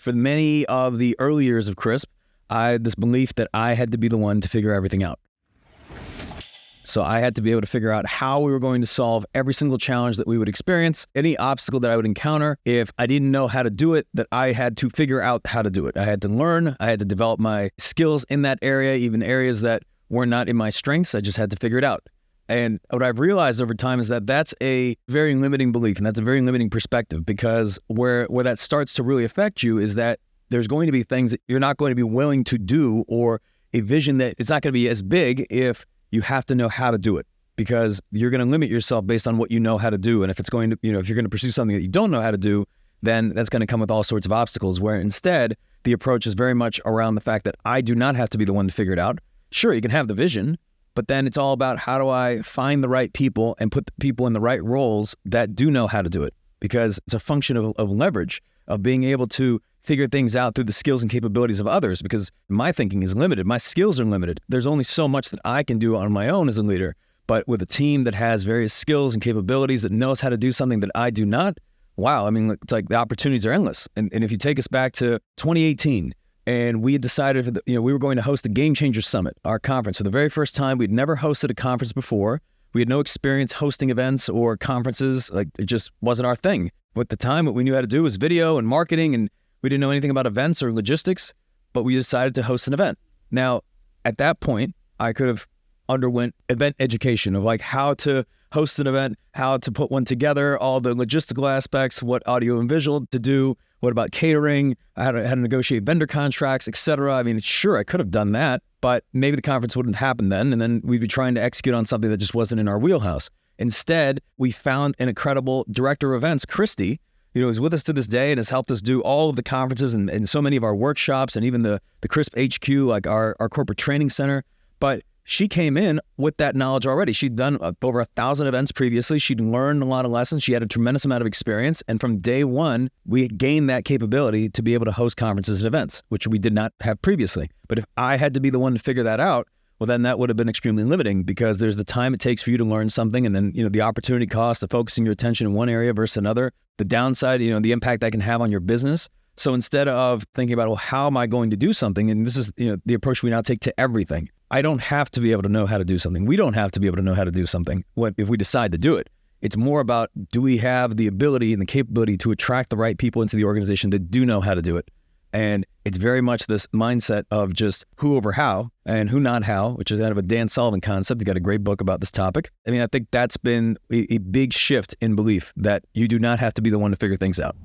for many of the early years of CRISP, I had this belief that I had to be the one to figure everything out. So I had to be able to figure out how we were going to solve every single challenge that we would experience, any obstacle that I would encounter. If I didn't know how to do it, that I had to figure out how to do it. I had to learn, I had to develop my skills in that area, even areas that were not in my strengths. I just had to figure it out. And what I've realized over time is that that's a very limiting belief, and that's a very limiting perspective, because where that starts to really affect you is that there's going to be things that you're not going to be willing to do, or a vision that it's not going to be as big if you have to know how to do it, because you're going to limit yourself based on what you know how to do. And if it's going to, if you're going to pursue something that you don't know how to do, then that's going to come with all sorts of obstacles, where instead the approach is very much around the fact that I do not have to be the one to figure it out. Sure, you can have the vision, but then it's all about how do I find the right people and put the people in the right roles that do know how to do it, because it's a function of leverage, of being able to figure things out through the skills and capabilities of others, because my thinking is limited. My skills are limited. There's only so much that I can do on my own as a leader. But with a team that has various skills and capabilities, that knows how to do something that I do not, wow, I mean, it's like the opportunities are endless. And if you take us back to 2018, and we had decided, we were going to host the Game Changer Summit, our conference. For the very first time, we'd never hosted a conference before. We had no experience hosting events or conferences. Like, it just wasn't our thing. But at the time, what we knew how to do was video and marketing, and we didn't know anything about events or logistics, but we decided to host an event. Now, at that point, I could have underwent event education of like how to host an event, how to put one together, all the logistical aspects, what audio and visual to do, what about catering, how to negotiate vendor contracts, etc. I mean, sure, I could have done that, but maybe the conference wouldn't happen then, and then we'd be trying to execute on something that just wasn't in our wheelhouse. Instead, we found an incredible director of events, Christy, who's with us to this day and has helped us do all of the conferences and so many of our workshops, and even the CRISP HQ, like our corporate training center. But she came in with that knowledge already. She'd done over 1,000 events previously. She'd learned a lot of lessons. She had a tremendous amount of experience. And from day one, we gained that capability to be able to host conferences and events, which we did not have previously. But if I had to be the one to figure that out, well, then that would have been extremely limiting, because there's the time it takes for you to learn something, and then, the opportunity cost of focusing your attention in one area versus another, the downside, the impact that can have on your business. So instead of thinking about, well, how am I going to do something? And this is, the approach we now take to everything. I don't have to be able to know how to do something. We don't have to be able to know how to do something if we decide to do it. It's more about, do we have the ability and the capability to attract the right people into the organization that do know how to do it? And it's very much this mindset of just who over how and who not how, which is kind of a Dan Sullivan concept. You got a great book about this topic. I mean, I think that's been a big shift in belief, that you do not have to be the one to figure things out.